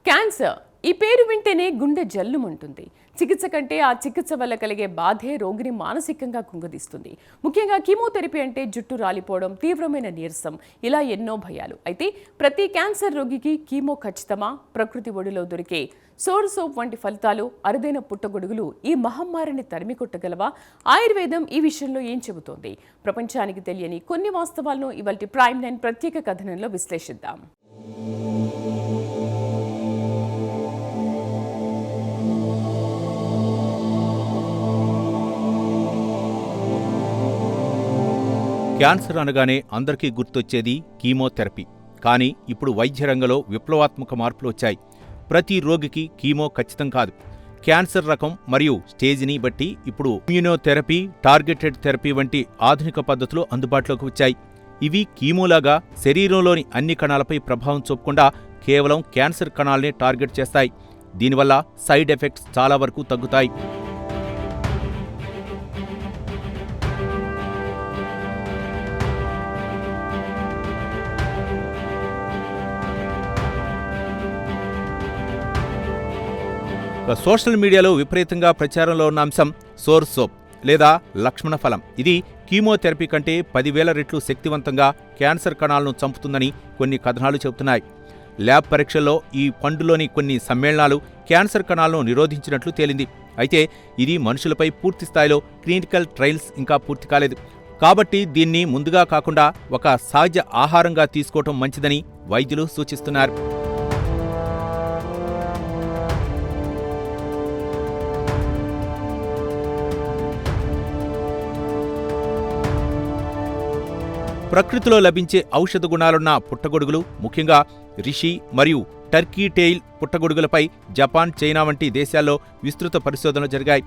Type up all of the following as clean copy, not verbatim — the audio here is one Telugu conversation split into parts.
క్యాన్సర్ ఈ పేరు వింటేనే గుండె జల్లుమంటుంది. చికిత్స కంటే ఆ చికిత్స వల్ల కలిగే బాధే రోగిని మానసికంగా కుంగదీస్తుంది. ముఖ్యంగా కీమోథెరపీ అంటే జుట్టు రాలిపోవడం, తీవ్రమైన నీరసం, ఇలా ఎన్నో భయాలు. అయితే ప్రతి క్యాన్సర్ రోగికి కీమో ఖచ్చితమా? ప్రకృతి ఒడిలో దొరికే సోర్ సోప్ వంటి ఫలితాలు, అరుదైన పుట్టగొడుగులు ఈ మహమ్మారిని తరిమి కొట్టగలవా? ఆయుర్వేదం ఈ విషయంలో ఏం చెబుతోంది? ప్రపంచానికి తెలియని కొన్ని వాస్తవాలను ఇవాల్టి ప్రైమ్ 9 ప్రత్యేక కథనంలో విశ్లేషిద్దాం. క్యాన్సర్ అనగానే అందరికీ గుర్తొచ్చేది కీమోథెరపీ. కానీ ఇప్పుడు వైద్య రంగంలో విప్లవాత్మక మార్పులు వచ్చాయి. ప్రతి రోగికి కీమో ఖచ్చితం కాదు. క్యాన్సర్ రకం మరియు స్టేజిని బట్టి ఇప్పుడు ఇమ్యూనోథెరపీ, టార్గెటెడ్ థెరపీ వంటి ఆధునిక పద్ధతులు అందుబాటులోకి వచ్చాయి. ఇవి కీమోలాగా శరీరంలోని అన్ని కణాలపై ప్రభావం చూపకుండా కేవలం క్యాన్సర్ కణాలనే టార్గెట్ చేస్తాయి. దీనివల్ల సైడ్ ఎఫెక్ట్స్ చాలా వరకు తగ్గుతాయి. సోషల్ మీడియాలో విపరీతంగా ప్రచారంలో ఉన్న అంశం సోర్ సోప్ లేదా లక్ష్మణ ఫలం. ఇది కీమోథెరపీ కంటే 10,000 రెట్లు శక్తివంతంగా క్యాన్సర్ కణాలను చంపుతుందని కొన్ని కథనాలు చెబుతున్నాయి. ల్యాబ్ పరీక్షల్లో ఈ పండులోని కొన్ని సమ్మేళనాలు క్యాన్సర్ కణాలను నిరోధించినట్లు తేలింది. అయితే ఇది మనుషులపై పూర్తి స్థాయిలో క్లినికల్ ట్రయల్స్ ఇంకా పూర్తి కాలేదు. కాబట్టి దీన్ని ముందుగా కాకుండా ఒక సహజ ఆహారంగా తీసుకోవటం మంచిదని వైద్యులు సూచిస్తున్నారు. ప్రకృతిలో లభించే ఔషధ గుణాలున్న పుట్టగొడుగులు, ముఖ్యంగా రిషి మరియు టర్కీ టెయిల్ పుట్టగొడుగులపై జపాన్, చైనా వంటి దేశాల్లో విస్తృత పరిశోధనలు జరిగాయి.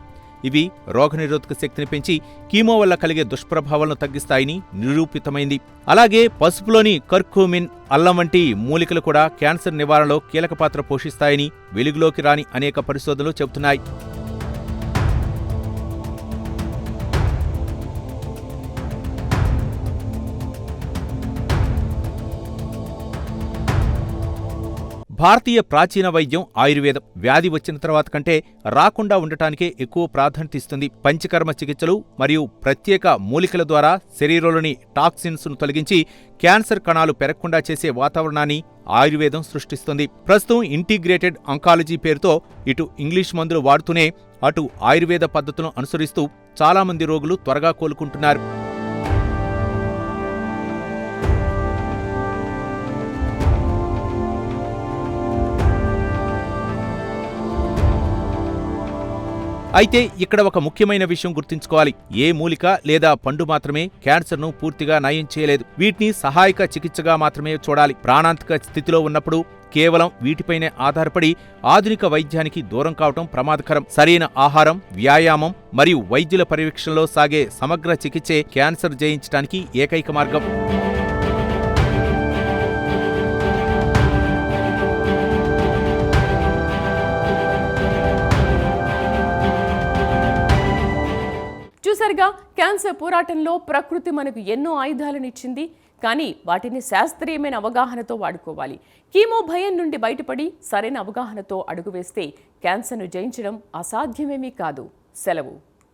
ఇవి రోగనిరోధక శక్తిని పెంచి కీమో వల్ల కలిగే దుష్ప్రభావాలను తగ్గిస్తాయని నిరూపితమైంది. అలాగే పసుపులోని కర్కుమిన్, అల్లం వంటి మూలికలు కూడా క్యాన్సర్ నివారణలో కీలక పాత్ర పోషిస్తాయని వెలుగులోకి రాని అనేక పరిశోధనలు చెబుతున్నాయి. భారతీయ ప్రాచీన వైద్యం ఆయుర్వేదం వ్యాధి వచ్చిన తర్వాత కంటే రాకుండా ఉండటానికే ఎక్కువ ప్రాధాన్యత ఇస్తుంది. పంచకర్మ చికిత్సలు మరియు ప్రత్యేక మూలికల ద్వారా శరీరంలోని టాక్సిన్స్ ను తొలగించి క్యాన్సర్ కణాలు పెరగకుండా చేసే వాతావరణాన్ని ఆయుర్వేదం సృష్టిస్తుంది. ప్రస్తుతం ఇంటిగ్రేటెడ్ ఆంకాలజీ పేరుతో ఇటు ఇంగ్లీష్ మందులు వాడుతూనే అటు ఆయుర్వేద పద్ధతులను అనుసరిస్తూ చాలామంది రోగులు త్వరగా కోలుకుంటున్నారు. అయితే ఇక్కడ ఒక ముఖ్యమైన విషయం గుర్తుంచుకోవాలి. ఏ మూలిక లేదా పండు మాత్రమే క్యాన్సర్ను పూర్తిగా నయం చేయలేదు. వీటిని సహాయక చికిత్సగా మాత్రమే చూడాలి. ప్రాణాంతక స్థితిలో ఉన్నప్పుడు కేవలం వీటిపైనే ఆధారపడి ఆధునిక వైద్యానికి దూరం కావటం ప్రమాదకరం. సరైన ఆహారం, వ్యాయామం మరియు వైద్యుల పర్యవేక్షణలో సాగే సమగ్ర చికిత్సే క్యాన్సర్ జయించడానికి ఏకైక మార్గం. చూసారుగా, క్యాన్సర్ పోరాటంలో ప్రకృతి మనకు ఎన్నో ఆయుధాలను ఇచ్చింది. కానీ వాటిని శాస్త్రీయమైన అవగాహనతో వాడుకోవాలి. కీమో భయం నుండి బయటపడి సరైన అవగాహనతో అడుగు వేస్తే క్యాన్సర్ను జయించడం అసాధ్యమేమీ కాదు. సెలవు.